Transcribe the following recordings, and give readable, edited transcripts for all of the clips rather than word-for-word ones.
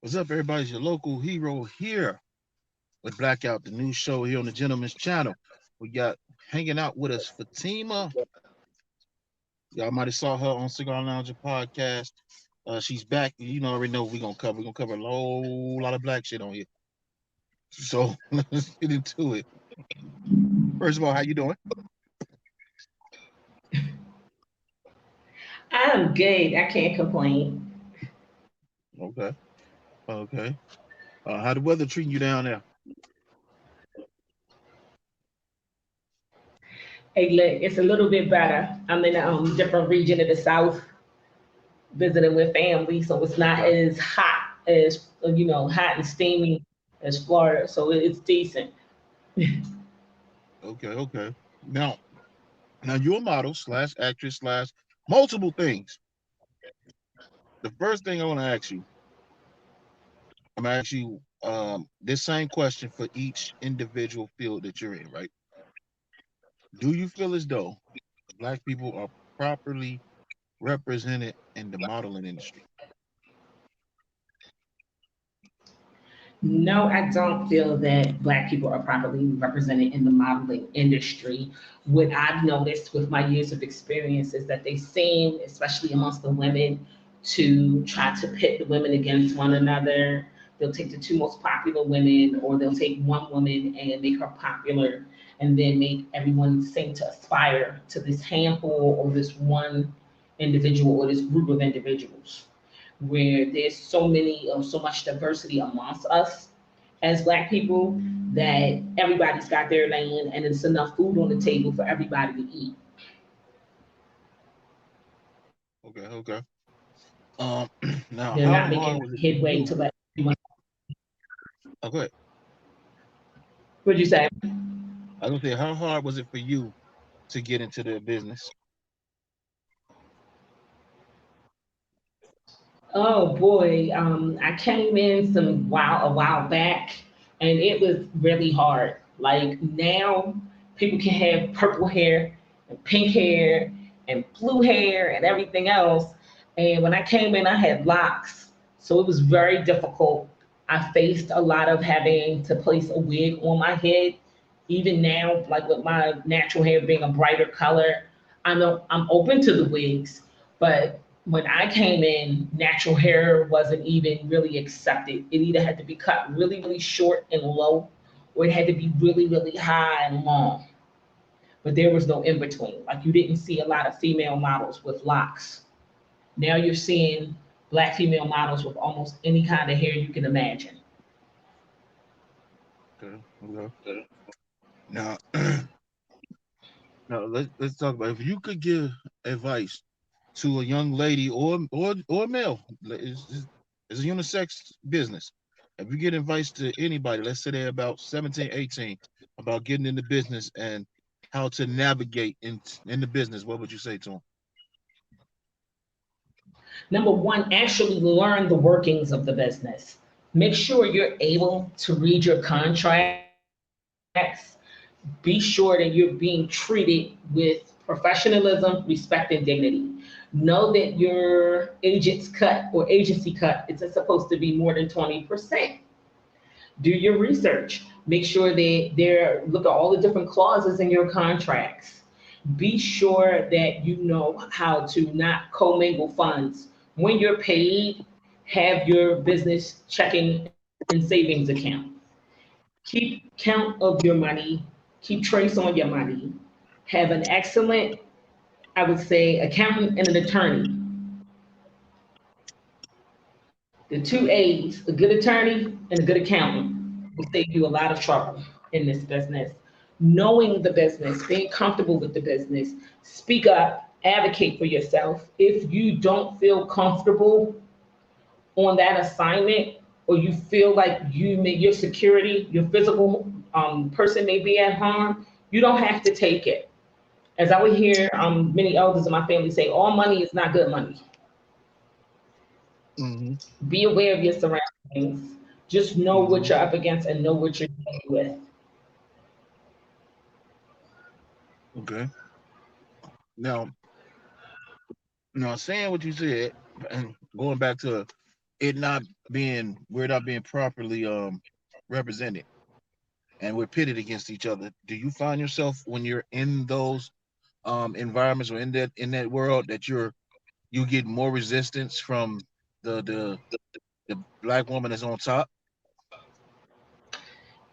What's up, everybody? It's your local hero here with Blackout, the new show here on the Gentleman's Channel. We got hanging out with us Fatima. Y'all might have saw her on Cigar Lounger podcast. She's back. You know, already know we're gonna cover. We're gonna cover a whole lot of black shit on here. So let's get into it. First of all, how you doing? I'm good. I can't complain. Okay, okay. How the weather treating you down there? Hey, look, it's a little bit better. I'm in a different region of the South visiting with family, so it's not Okay, as hot as, hot and steamy as Florida. So it's decent. okay. Now you're a model slash actress slash multiple things. The first thing I want to ask you, I'm gonna ask you this same question for each individual field that you're in, right? Do you feel as though black people are properly represented in the modeling industry? No, I don't feel that Black people are properly represented in the modeling industry. What I've noticed with my years of experience is that they seem, especially amongst the women, to try to pit the women against one another. They'll take the two most popular women, or they'll take one woman and make her popular, and then make everyone seem to aspire to this handful or this one individual or this group of individuals where there's so much diversity amongst us as Black people that everybody's got their lane and it's enough food on the table for everybody to eat. Okay. Um, now They're how not hard making was it for headway you? to let everyone. Okay, What'd you say? I was gonna say how hard was it for you to get into the business? Oh boy, I came in a while back, and it was really hard. Like now, people can have purple hair and pink hair and blue hair and everything else. And when I came in, I had locks, so it was very difficult. I faced a lot of having to place a wig on my head. Even now, like with my natural hair being a brighter color, I'm open to the wigs, but when I came in, natural hair wasn't even really accepted. It either had to be cut really, really short and low, or it had to be really, really high and long. But there was no in between. Like you didn't see a lot of female models with locks. Now you're seeing Black female models with almost any kind of hair you can imagine. Okay. Now, now let's talk about if you could give advice to a young lady or a male. It's a unisex business. If you get advice to anybody, let's say they're about 17, 18, about getting into business and how to navigate in the business, what would you say to them? Number one, actually learn the workings of the business. Make sure you're able to read your contracts. Be sure that you're being treated with professionalism, respect, and dignity. Know that your agent's cut or agency cut isn't supposed to be more than 20%. Do your research. Make sure that look at all the different clauses in your contracts. Be sure that you know how to not commingle funds. When you're paid, have your business checking and savings account. Keep count of your money, keep trace on your money, have an excellent, I would say, accountant and an attorney. The two A's, a good attorney and a good accountant, will save you a lot of trouble in this business. Knowing the business, being comfortable with the business, speak up, advocate for yourself. If you don't feel comfortable on that assignment, or you feel like your security, your physical person may be at harm, you don't have to take it. As I would hear many elders in my family say, all money is not good money. Hmm. Be aware of your surroundings. Just know what Hmm. you're up against and know what you're dealing with. Okay. Now, now saying what you said and going back to it not we're not being properly represented, and we're pitted against each other. Do you find yourself when you're in those environments or in that world that you get more resistance from the the the black woman that's on top?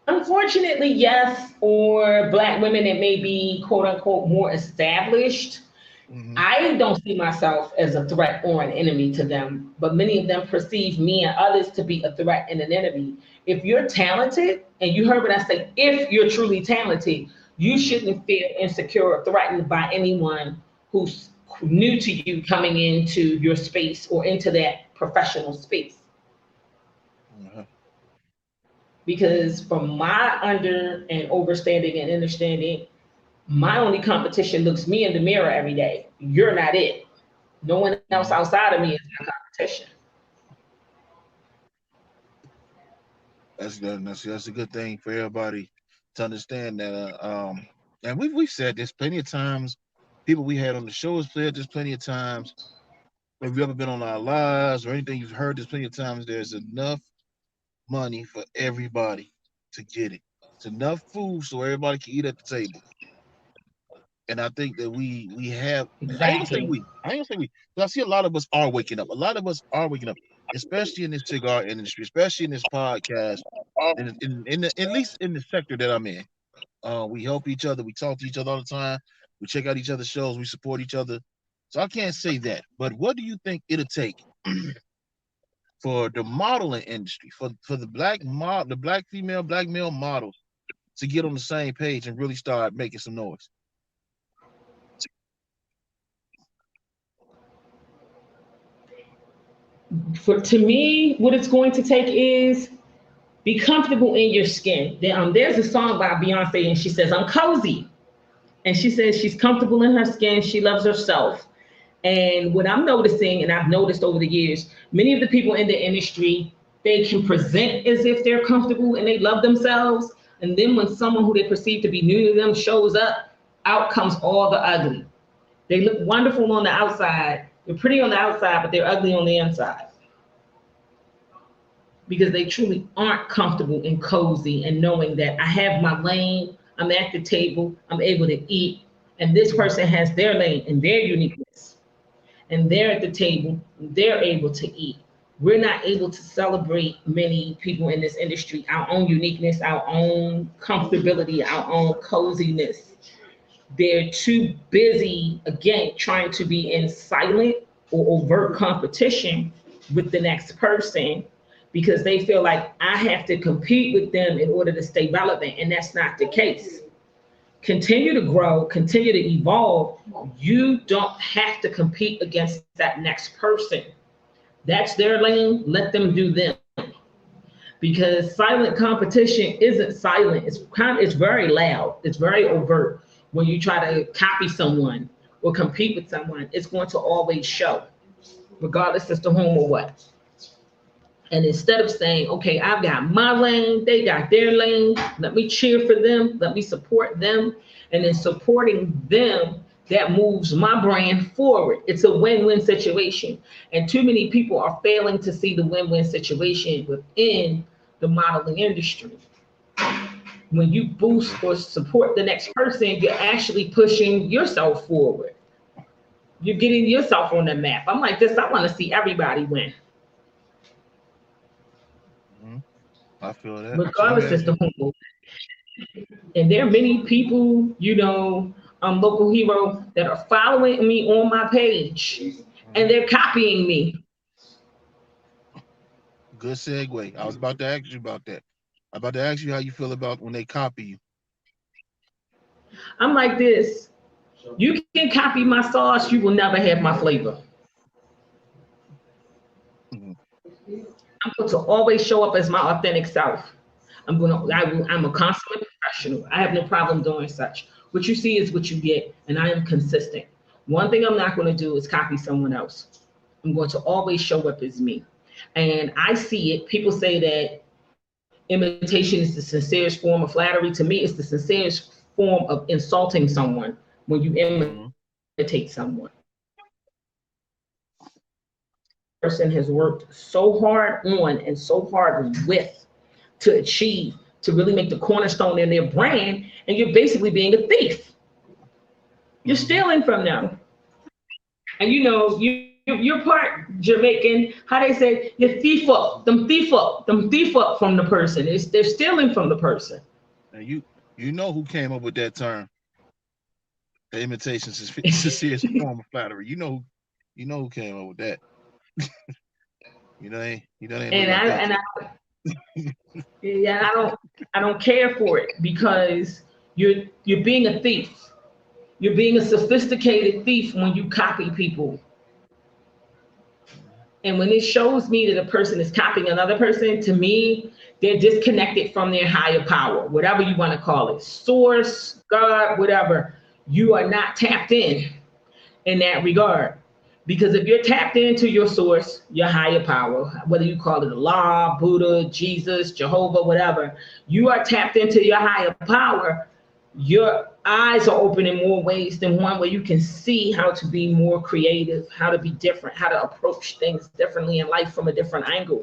Unfortunately, yes, or black women that may be quote unquote more established. Hmm. I don't see myself as a threat or an enemy to them, but many of them perceive me and others to be a threat and an enemy. If you're talented, and you heard what I say, if you're truly talented, you Hmm. shouldn't feel insecure or threatened by anyone who's new to you coming into your space or into that professional space. Uh-huh. Because from my under and overstanding and understanding, my only competition looks me in the mirror every day. You're not it. No one else Hmm. outside of me is my competition. That's good. That's a good thing for everybody to understand that. And we've said this plenty of times. People we had on the show has said this plenty of times. If you've ever been on our lives or anything, you've heard this plenty of times. There's enough money for everybody to get it. It's enough food so everybody can eat at the table. And I think that we have. I ain't gonna say Exactly. we. I ain't gonna say we. But I see a lot of us are waking up. A lot of us are waking up, especially in this cigar industry, especially in this podcast, and at least in the sector that I'm in. We help each other. We talk to each other all the time. We check out each other's shows. We support each other. So I can't say that. But what do you think it'll take for the modeling industry, for the black female, black male models to get on the same page and really start making some noise? For to me, what it's going to take is be comfortable in your skin. There's a song by Beyonce, and she says, "I'm cozy," and she says she's comfortable in her skin. She loves herself. And what I'm noticing, and I've noticed over the years, many of the people in the industry, they can present as if they're comfortable and they love themselves. And then when someone who they perceive to be new to them shows up, out comes all the ugly. They look wonderful on the outside. They're pretty on the outside, but they're ugly on the inside because they truly aren't comfortable and cozy and knowing that I have my lane, I'm at the table, I'm able to eat, and this person has their lane and their uniqueness, and they're at the table, they're able to eat. We're not able to celebrate many people in this industry, our own uniqueness, our own comfortability, our own coziness. They're too busy, again, trying to be in silent or overt competition with the next person because they feel like I have to compete with them in order to stay relevant. And that's not the case. Continue to grow, continue to evolve. You don't have to compete against that next person. That's their lane, let them do them. Because silent competition isn't silent. It's very loud. It's very overt. When you try to copy someone or compete with someone, it's going to always show, regardless as to whom or what. And instead of saying, okay, I've got my lane, they got their lane, let me cheer for them, let me support them. And in supporting them, that moves my brand forward. It's a win win situation. And too many people are failing to see the win win situation within the modeling industry. When you Hmm. boost or support the next person, you're actually pushing yourself forward. You're getting yourself on the map. I'm like this, I want to see everybody win, Hmm. I feel that. So let me regardless as ask to you. who. And there are many people, local hero, that are following me on my page and Hmm. they're copying me. Good segue. I was about to ask you about that. I'm about to ask you how you feel about when they copy you. I'm like this. You can copy my sauce, you will never have my flavor. Hmm. I'm going to always show up as my authentic self. Hmm. I'm a consummate professional. I have no problem doing such. What you see is what you get, and I am consistent. One thing I'm not going to do is copy someone else. I'm going to always show up as me. And I see it. People say that imitation is the sincerest form of flattery. To me, it's the sincerest form of insulting someone when you imitate someone. person has worked so hard on and so hard with to achieve, to really make the cornerstone in their brand, and you're basically being a thief. You're Mm-hmm. stealing from them. And you're part Jamaican. How they say you thief up from the person. They're stealing from the person. And you know who came up with that term? The imitation is sincere is a form of flattery. You know who came up with that. You know they ain't look and like I that. and I yeah, I don't care for it because you're being a thief. You're being a sophisticated thief when you copy people. And when it shows me that a person is copying another person, to me, they're disconnected from their higher power, whatever you want to call it, source, God, whatever. You are not tapped in that regard. Because if you're tapped into your source, your higher power, whether you call it Allah, Buddha, Jesus, Jehovah, whatever, you are tapped into your higher power. Your eyes are open in more ways than one, where you can see how to be more creative, how to be different, how to approach things differently in life from a different angle.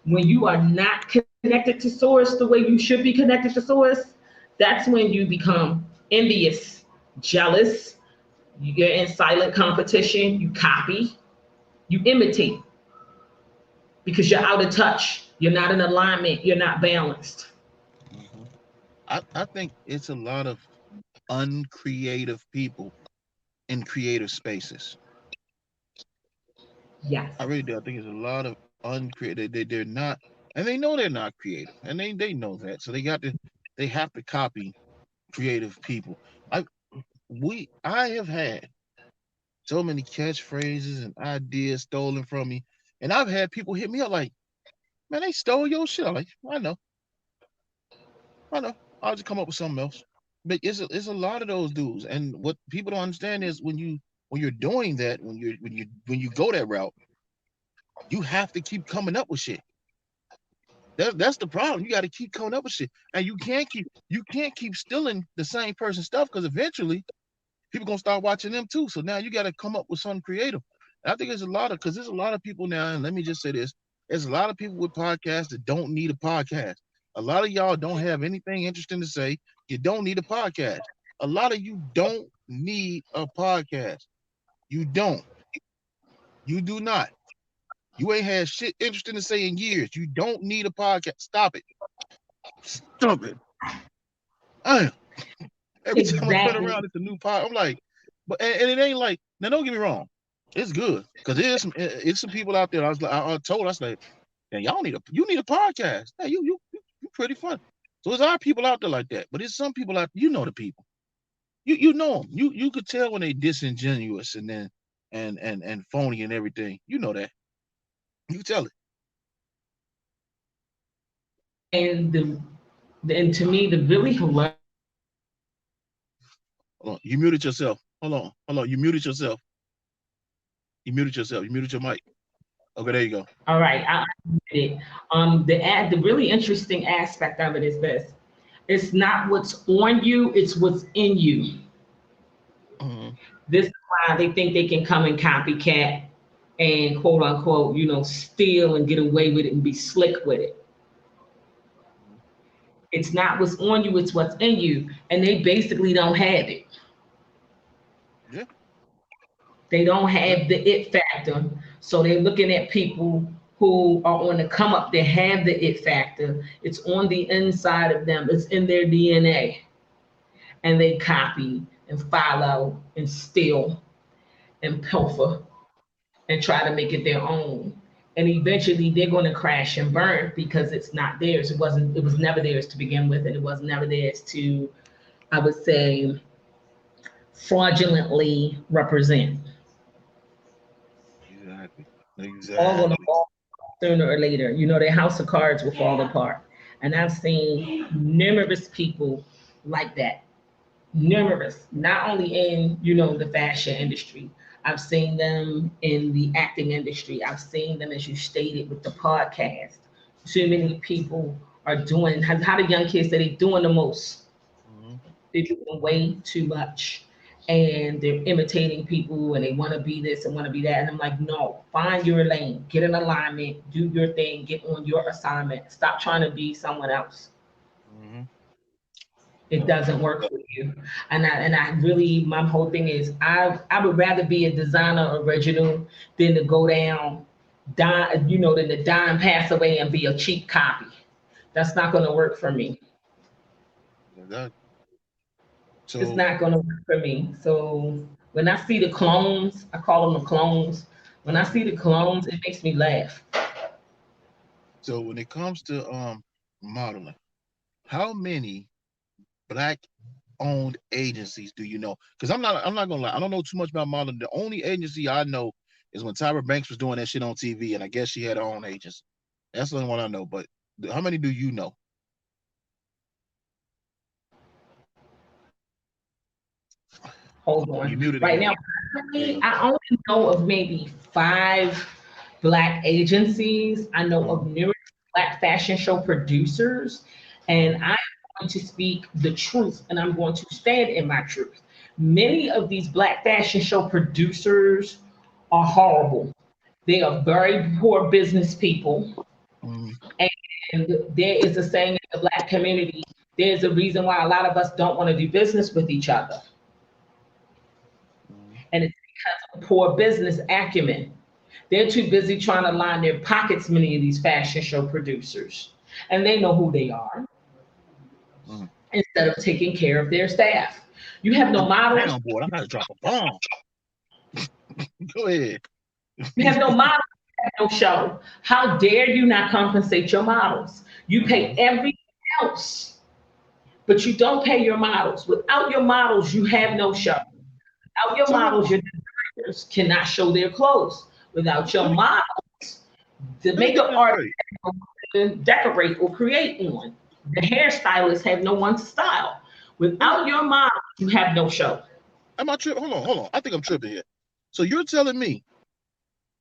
When you are not connected to source the way you should be connected to source, that's when you become envious, jealous, you're in silent competition, you copy, you imitate, because you're out of touch, you're not in alignment, you're not balanced. Mm-hmm. I think it's a lot of uncreative people in creative spaces. Yes. I really do. I think it's a lot of uncreative. They're not, and they know they're not creative, and they know that. So they have to copy creative people. I I have had so many catchphrases and ideas stolen from me, and I've had people hit me up like, "Man, they stole your shit." I'm like, I know. I'll just come up with something else. But it's a lot of those dudes, and what people don't understand is when you're doing that, when you go that route, you have to keep coming up with shit. That's the problem. You got to keep coming up with shit, and you can't keep stealing the same person's stuff because eventually people gonna start watching them too. So now you got to come up with something creative. And I think there's a lot of people now. And let me just say this: there's a lot of people with podcasts that don't need a podcast. A lot of y'all don't have anything interesting to say. You don't need a podcast. A lot of you don't need a podcast. You don't. You do not. You ain't had shit interesting to say in years. You don't need a podcast. Stop it. Stop it. I Every time I turn Exactly. around, it's a new pod. I'm like, and it ain't like now. Don't get me wrong, it's good because it's some people out there. I was like, yeah, y'all you need a podcast. Hey, you pretty fun. So it's our people out there like that, but it's some people out. You know the people. You know them. You could tell when they disingenuous and then and phony and everything. You know that. You can tell it. And to me, the really hilarious part Hold on. You muted yourself. Hold on. Hold on. You muted yourself. You muted yourself. You muted your mic. Okay, there you go. all right, I get it. The really interesting aspect of it is this: it's not what's on you, it's what's in you. Mhm. This is why they think they can come and copycat and quote unquote, steal and get away with it and be slick with it. It's not what's on you, it's what's in you. And they basically don't have it. Yeah. They don't Yeah. have the it factor. So they're looking at people who are on the come up that have the it factor. It's on the inside of them, it's in their DNA. And they copy and follow and steal and pilfer and try to make it their own. And eventually they're going to crash and burn because it's not theirs. It was never theirs to begin with, and it was never theirs to, I would say, fraudulently represent. Exactly. All going to Exactly. fall sooner or later. Their house of cards will fall apart. And I've seen numerous people like that. Numerous, not only in, the fashion industry. I've seen them in the acting industry. I've seen them, as you stated, with the podcast. Too many people are doing, how the young kids say, they're doing the most. Mhm. They're doing way too much. and they're imitating people and they want to be this and want to be that. And I'm like, no, find your lane, get in alignment, do your thing, get on your assignment. Stop trying to be someone else. Mm-hmm. It doesn't work for you. And I really, my whole thing is I would rather be a designer original than to go down, die, than to die and pass away and be a cheap copy. That's not going to work for me. That, It's so not going to work for me. So when I see the clones, I call them the clones. When I see the clones, it makes me laugh. so when it comes to modeling, how many black owned agencies do you know? Because I'm not gonna lie, I don't know too much about modeling. The only agency I know is when Tyra Banks was doing that shit on TV, and I guess she had her own agents. That's the only one I know. But how many do you know? Hold You on. muted Right again. now, There you personally, go. I only know of maybe five black agencies. I know of Mhm. numerous black fashion show producers, and Mhm. I'm going to speak the truth and I'm going to stand in my truth. Many of these black fashion show producers are horrible. They are very poor business people. Mhm. And there is a saying in the black community, there's a reason why a lot of us don't want to do business with each other. Mhm. And it's because of poor business acumen. They're too busy trying to line their pockets, many of these fashion show producers. And they know who they are Mhm. instead of taking care of their staff. You have no models, Damn, boy, I gotta drop a bomb. Go ahead. you have no models, you have no show. How dare you not compensate your models? You pay Mhm. everything else, but you don't pay your models. Without your models, you have no show. Without your So models, your designers cannot show their clothes. Without your let me models, the let me get makeup this artist straight. to decorate or create on. The hairstylists have no one to style. Let me. Without your models, you have no show. Am I tripping? Hold on. I think I'm tripping here. So you're telling me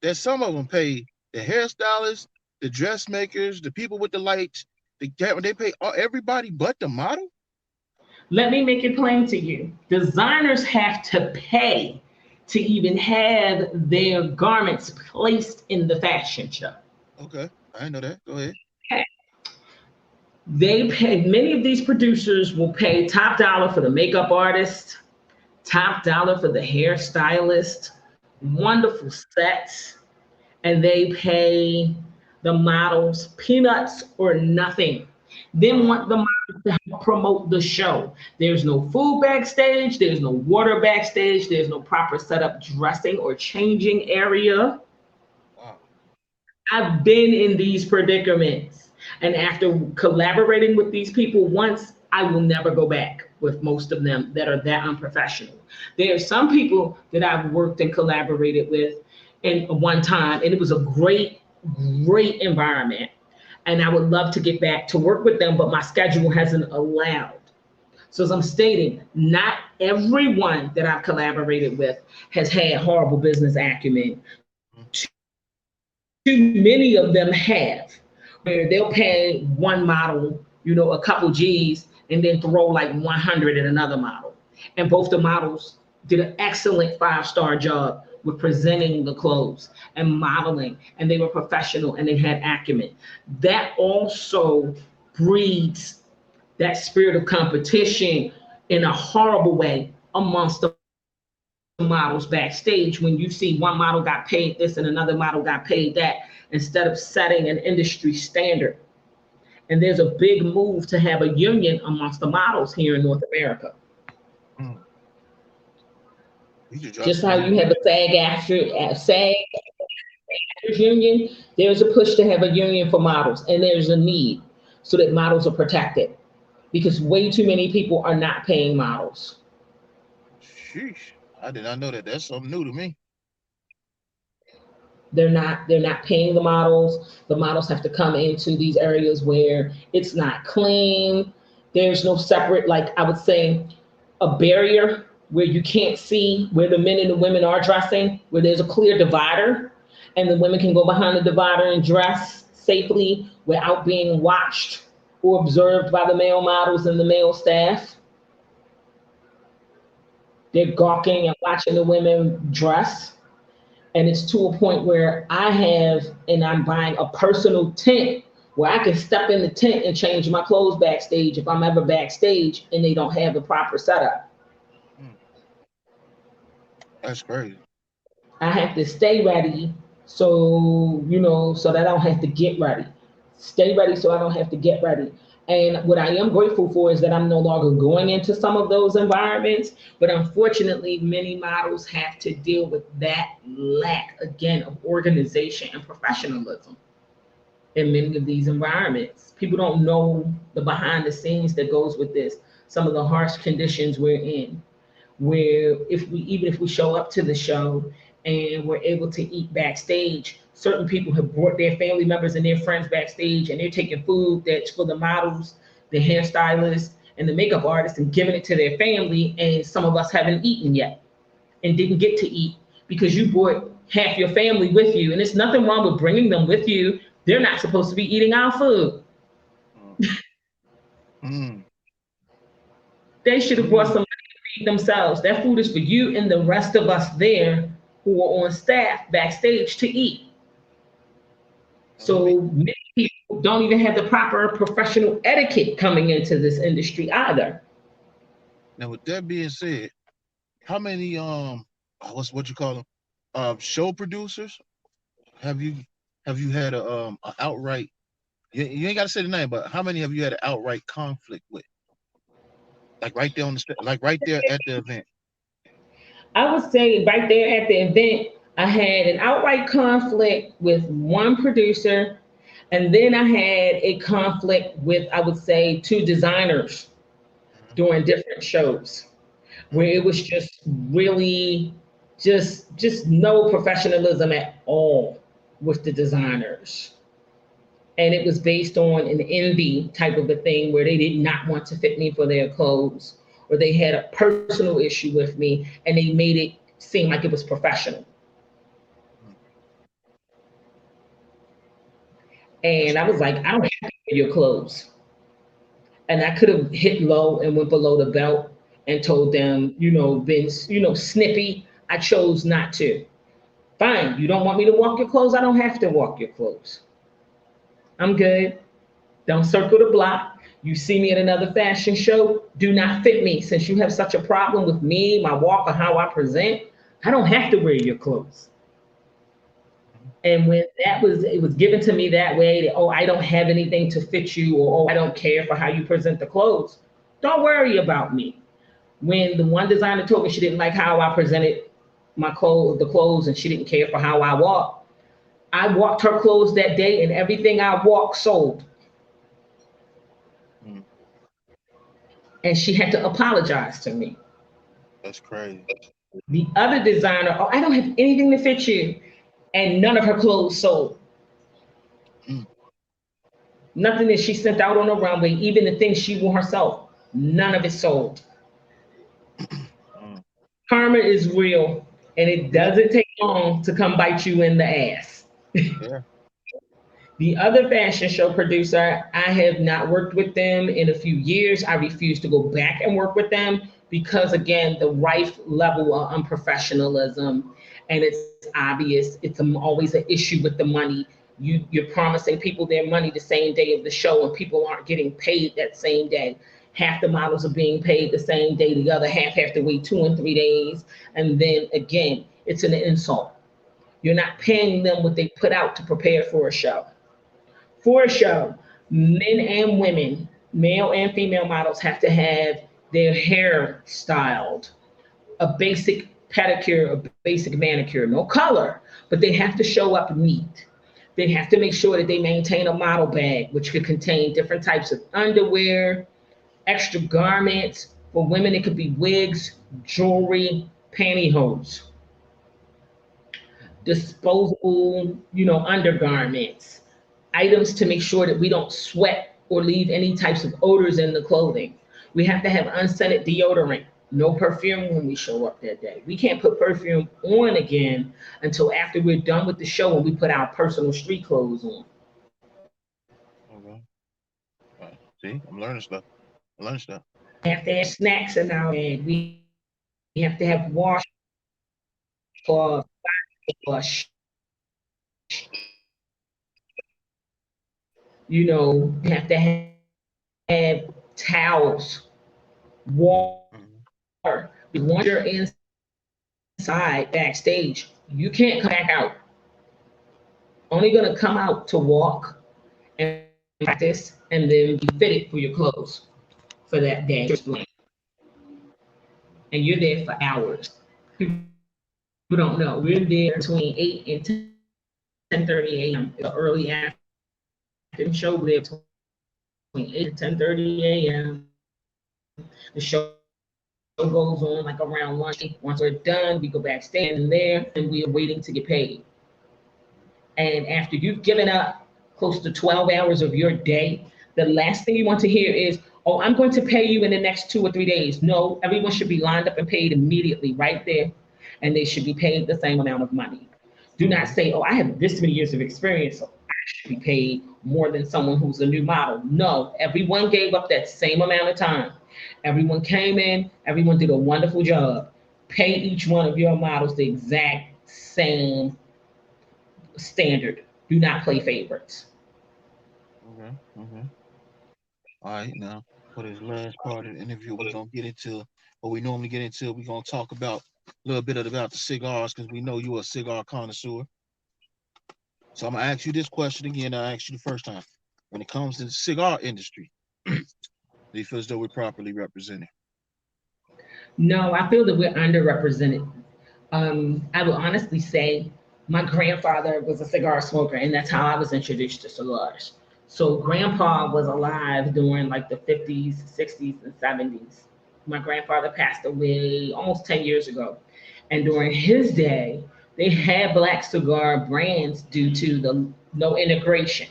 that some of them pay the hairstylists, the dressmakers, the people with the lights, they pay everybody but the model? Let me make it plain to you. Designers have to pay to even have their garments placed in the fashion show. Okay, I didn't know that. Go ahead. Okay. They pay, many of these producers will pay top dollar for the makeup artist, top dollar for the hairstylist, wonderful sets, and they pay the models peanuts or nothing. Then Wow. want the models to help promote the show. There's no food backstage, there's no water backstage, there's no proper setup dressing or changing area. Wow. I've been in these predicaments. And after collaborating with these people once, I will never go back with most of them that are that unprofessional. There are some people that I've worked and collaborated with in one time, and it was a great, great environment. And I would love to get back to work with them, but my schedule hasn't allowed. So, as I'm stating, not everyone that I've collaborated with has had horrible business acumen. Mhm. Too many of them have, where they'll pay one model, a couple G's, and then throw like 100 at another model. And both the models did an excellent 5-star job with presenting the clothes and modeling, and they were professional and they had acumen. That also breeds that spirit of competition in a horrible way amongst the models backstage when you see one model got paid this and another model got paid that instead of setting an industry standard. And there's a big move to have a union amongst the models here in North America. Mm. You just dropped Just some how new you have knowledge. a SAG actors union, there's a push to have a union for models, and there's a need so that models are protected because way too many people are not paying models. Sheesh. I did not know that. That's something new to me. They're not paying the models. The models have to come into these areas where it's not clean. There's no separate, like I would say, a barrier where you can't see where the men and the women are dressing, where there's a clear divider, and the women can go behind the divider and dress safely without being watched or observed by the male models and the male staff. They're gawking and watching the women dress. And it's to a point where I'm buying a personal tent where I can step in the tent and change my clothes backstage if I'm ever backstage and they don't have the proper setup. Mm, that's crazy. I have to stay ready so that I don't have to get ready. Stay ready so I don't have to get ready. And what I am grateful for is that I'm no longer going into some of those environments. But unfortunately, many models have to deal with that lack again of organization and professionalism in many of these environments. People don't know the behind the scenes that goes with this, some of the harsh conditions we're in where if we show up to the show and we're able to eat backstage, certain people have brought their family members and their friends backstage and they're taking food that's for the models, the hairstylists, and the makeup artists and giving it to their family, and some of us haven't eaten yet and didn't get to eat because you brought half your family with you, and there's nothing wrong with bringing them with you. They're not supposed to be eating our food. Mm, mm, They should have brought mm, somebody to feed themselves. That food is for you and the rest of us there who are on staff backstage to eat. now let me So many people don't even have the proper professional etiquette coming into this industry either. now with that being said, how many what you call them show producers have you had a outright, you ain't got to say the name, but how many have you had an outright conflict with, like right there on the like right there at the event? I would say right there at the event, I had an outright conflict with one producer, and then I had a conflict with, I would say, two designers Mhm, during different shows, where mm, it was just really just no professionalism at all with the designers. And it was based on an envy type of a thing where they did not want to fit me for their clothes, or they had a personal issue with me and they made it seem like it was professional. mm. That's And I was crazy. like, I don't have to wear your clothes. And I could have hit low and went below the belt and told them, been, snippy. I chose not to. Fine, you don't want me to walk your clothes? I don't have to walk your clothes. I'm good. Don't circle the block. You see me at another fashion show, do not fit me. Since you have such a problem with me, my walk, or how I present, I don't have to wear your clothes. Mhm. And when it was given to me that way, that, oh, I don't have anything to fit you, or oh, I don't care for how you present the clothes, don't worry about me. When the one designer told me she didn't like how I presented the clothes, and she didn't care for how I walked her clothes that day, and everything I walked sold. Mm, And she had to apologize to me. that's crazy. The other designer, oh, I don't have anything to fit you. And none of her clothes sold. Mm, Nothing that she sent out on the runway, even the things she wore herself, none of it sold. mm. Karma is real, and it Yeah, doesn't take long to come bite you in the ass. yeah. The other fashion show producer, I have not worked with them in a few years. I refuse to go back and work with them because, again, the rife level of unprofessionalism, and it's obvious. It's always an issue with the money. You're promising people their money the same day of the show, and people aren't getting paid that same day. Half the models are being paid the same day, the other half have to wait 2 and 3 days. And then again, it's an insult. You're not paying them what they put out to prepare for a show. For a show, men and women, male and female models, have to have their hair styled, a basic pedicure, a basic manicure, no color, but they have to show up neat. They have to make sure that they maintain a model bag, which could contain different types of underwear, extra garments. For women, it could be wigs, jewelry, pantyhose, disposable, undergarments, items to make sure that we don't sweat or leave any types of odors in the clothing. We have to have unscented deodorant, no perfume when we show up that day. We can't put perfume on again until after we're done with the show and we put our personal street clothes on. Okay. See, I'm learning stuff. I'm learning stuff. We have to have snacks in our bag. We have to have You have to have washcloths, wash, you have to have towels, water. Mhm. Because once you're inside backstage, you can't come back out. Only gonna come out to walk and practice and then be fitted for your clothes for that day. And you're there for hours. People don't know. We're there between 8 and 10:30 a.m. It's an early afternoon show. We're there between 8 and 10:30 a.m. The show goes on like around lunch. Once we're done, we go backstage and there, and we are waiting to get paid. And after you've given up close to 12 hours of your day, the last thing you want to hear is, "Oh, I'm going to pay you in the next 2 or 3 days." No, everyone should be lined up and paid immediately right there, and they should be paid the same amount of money. Do not say, "Oh, I have this many years of experience, so I should be paid more than someone who's a new model." No, everyone gave up that same amount of time. Everyone came in, everyone did a wonderful job. Pay each one of your models the exact same standard. Do not play favorites. Okay. Okay. All right. Now, for this last part of the interview, we're gonna get into what we normally get into. We're gonna talk about a little bit about the cigars because we know you're a cigar connoisseur. So I'm gonna ask you this question again. I asked you the first time. When it comes to the cigar industry, do you feel as though we're properly represented? No, I feel that we're underrepresented. I will honestly say my grandfather was a cigar smoker, and that's how I was introduced to cigars. So, grandpa was alive during like the 50s, 60s, and 70s. My grandfather passed away almost 10 years ago. And during his day, they had black cigar brands due to the no integration.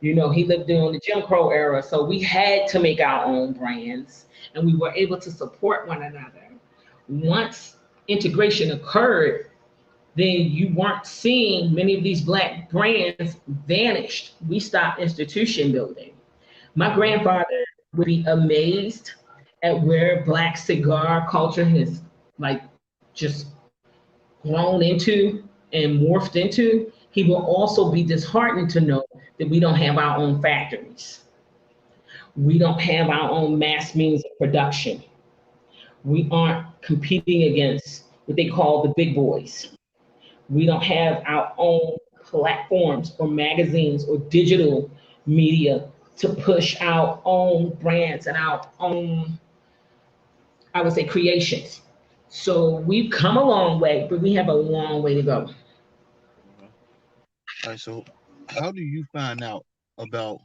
He lived during the Jim Crow era, so we had to make our own brands and we were able to support one another. Once integration occurred, then you weren't seeing many of these black brands vanished. We stopped institution building. My Mm-hmm. grandfather would be amazed at where black cigar culture has like just grown into and morphed into. He will also be disheartened to know that we don't have our own factories. We don't have our own mass means of production. We aren't competing against what they call the big boys. We don't have our own platforms or magazines or digital media to push our own brands and our own, I would say, creations. So we've come a long way, but we have a long way to go. Okay. All right. So, how do you find out about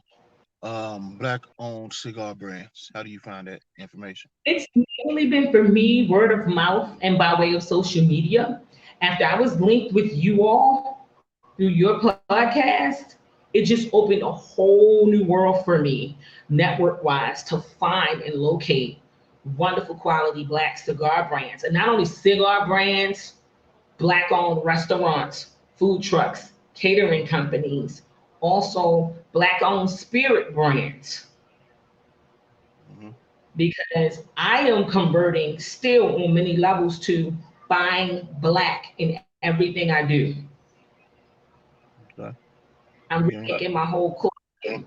black owned cigar brands? How do you find that information? It's mainly been for me word of mouth and by way of social media. After I was linked with you all through your podcast, it just opened a whole new world for me, network wise, to find and locate wonderful quality black cigar brands. And not only cigar brands, black owned restaurants, food trucks, catering companies, also black owned spirit brands, Hmm. because I am converting still on many levels to buying black in everything I do. Okay. I'm Okay. rethinking my whole course.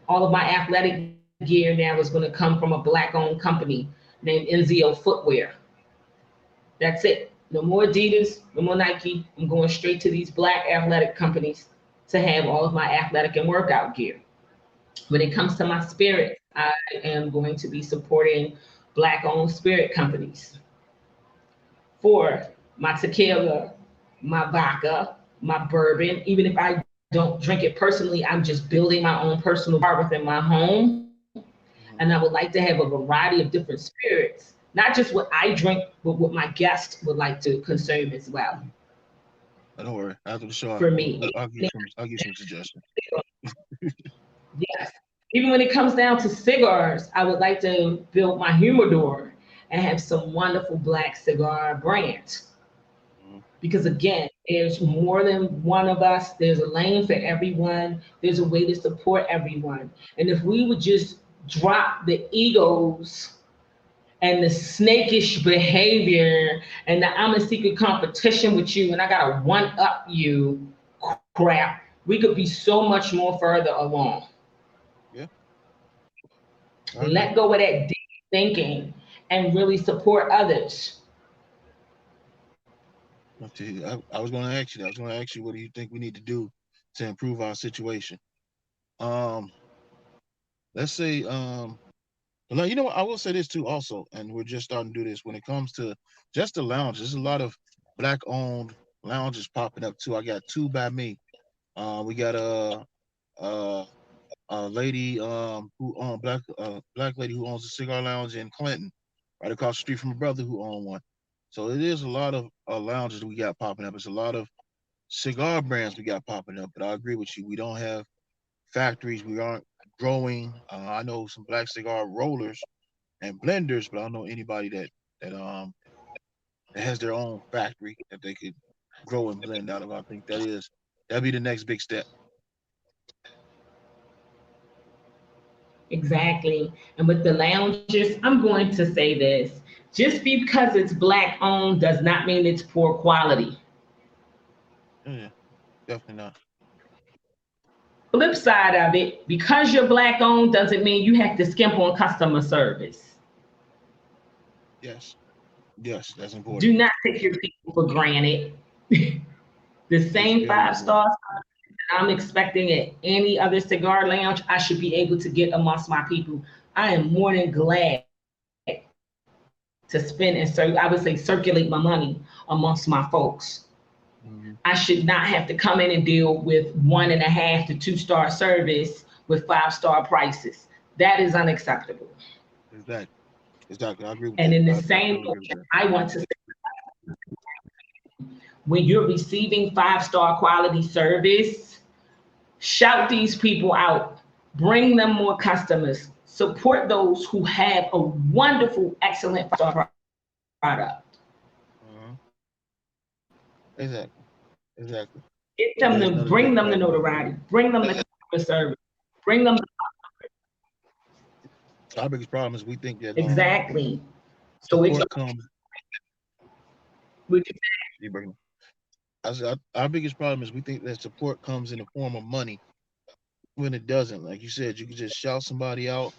All of my athletic gear now is going to come from a black owned company named Enzio Footwear. That's it. No more Adidas, no more Nike. I'm going straight to these black athletic companies to have all of my athletic and workout gear. When it comes to my spirit, I am going to be supporting black owned spirit companies for my tequila, my vodka, my bourbon. Even if I don't drink it personally, I'm just building my own personal bar within my home. And I would Hmm. like to have a variety of different spirits, not just what I drink, but what my guests would like to consume as well. Don't worry. After the show, For me, I'll give you some. I'll give you some suggestions. yes. Even when it comes down to cigars, I would like to build my humidor and have some wonderful black cigar brands. Hmm. Because again, there's more than one of us. There's a lane for everyone. There's a way to support everyone. And if we would just drop the egos and the snakish behavior and the I'm in secret competition with you and I gotta one up you crap, we could be so much more further along. Yeah, I agree. Let go of that deep thinking and really support others. I was going to ask you that. I was going to ask you, what do you think we need to do to improve our situation? Um, let's say, well, you know what? I will say this too, also, and we're just starting to do this when it comes to just the lounge. There's a lot of black-owned lounges popping up too. I got two by me. We got a, a lady who black lady who owns a cigar lounge in Clinton, right across the street from a brother who owned one. So it is a lot of lounges we got popping up. It's a lot of cigar brands we got popping up. But I agree with you. We don't have factories. We aren't growing. I know some black cigar rollers and blenders, but I don't know anybody that has their own factory that they could grow and blend out of. I think that'd be the next big step. Exactly. And with the lounges, I'm going to say this. Just because it's black owned does not mean it's poor quality. Yeah, definitely not. Flip side of it, because you're black owned doesn't mean you have to skimp on customer service. Yes, yes, that's important. Do not take your people for granted. The It's same very five important. stars I'm expecting at any other cigar lounge, I should be able to get amongst my people. I am more than glad to spend and I would say circulate my money amongst my folks. I Hmm. should not have to come in and deal with 1.5 to 2 star service with 5 star prices. That is unacceptable. Exactly, exactly. I agree with And that. in the I same totally agree with motion, that. I want to say when you're receiving 5 star quality service, shout these people out, bring them more customers, support those who have a wonderful, excellent 5 star product. Hmm. Exactly, exactly. Get I them think to it's another bring big them the problem right there. notoriety, bring them the customer service, bring them the Our biggest problem is we think that exactly. So it's support comes. we You bring- I said our biggest problem is we think that support comes in the form of money when it doesn't. Like you said, you can just shout somebody out,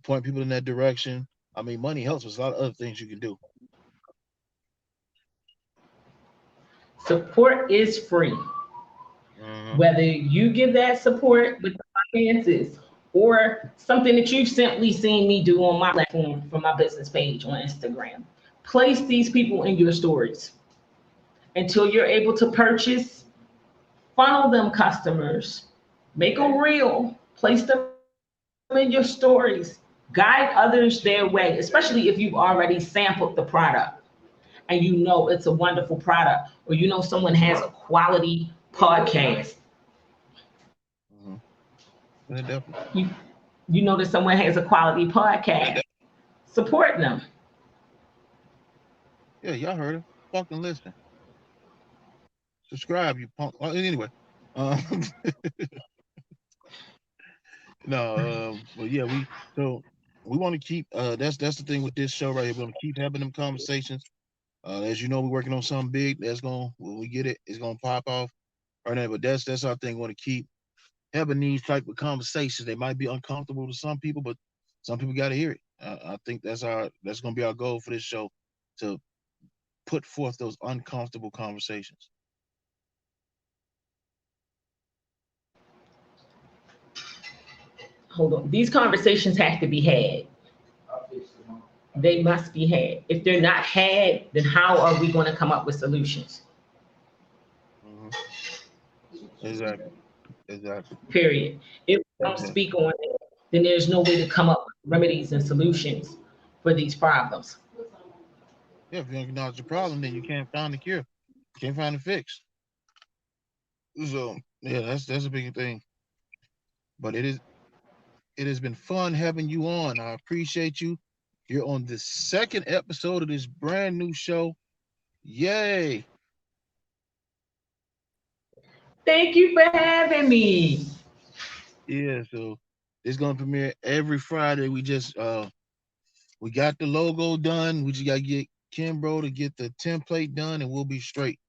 point people in that direction. I mean, money helps. There's a lot of other things you can do. support is free. Hmm. Whether you give that support with the finances or something that you've simply seen me do on my platform for my business page on Instagram. Place these people in your stories until you're able to purchase, funnel them customers, make them real, place them in your stories, guide others their way, especially if you've already sampled the product and you know it's a wonderful product, or you know someone has a quality podcast. Hmm. Yeah, definitely. You know that someone has a quality podcast. Support them. Yeah, y'all heard it. Fucking listen, subscribe, you punk. Well, anyway, um, no, but yeah, we want to keep. That's the thing with this show right here. We want to keep having them conversations. As you know, we're working on something big. That's gonna when we get it, it's gonna pop off right now. But that's our thing. We want to keep having these type of conversations. They might be uncomfortable to some people, but some people got to hear it. I think that's gonna be our goal for this show to put forth those uncomfortable conversations. Hold on. These conversations have to be had. They must be had. If they're not had, then how are we going to come up with solutions? Hmm. Exactly. Exactly. Period. If we don't Exactly. speak on it, then there's no way to come up with remedies and solutions for these problems. Yeah, if you don't acknowledge the problem, then you can't find the cure. You can't find the fix. So yeah, that's a big thing. But it has been fun having you on. I appreciate you. You're on the second episode of this brand new show. Yay! Thank you for having me. Yeah, so it's gonna premiere every Friday. We just We got the logo done. We just gotta get Kimbro to get the template done, and we'll be straight.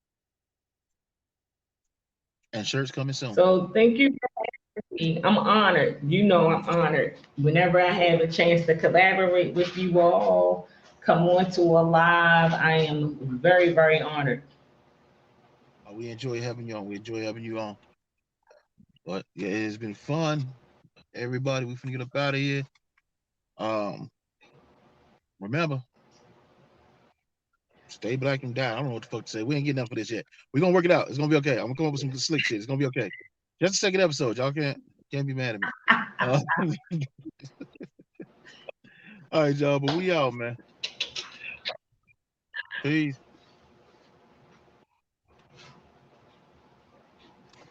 And shirts coming soon. So thank you for me. I'm honored. You know I'm honored. Whenever I have a chance to collaborate with you all, come on to a live, I am very, very honored. We enjoy having you on. We enjoy having you on. But yeah, it's been fun. Everybody, we finna get up out of here. Um, remember, stay black and die. I don't know what the fuck to say. We ain't getting enough for this yet. We're gonna work it out. It's gonna be okay. I'm gonna come up with some slick shit. It's gonna be okay. Just a second episode. Y'all can't be mad at me. Uh, all right, y'all, but we out, man. Peace.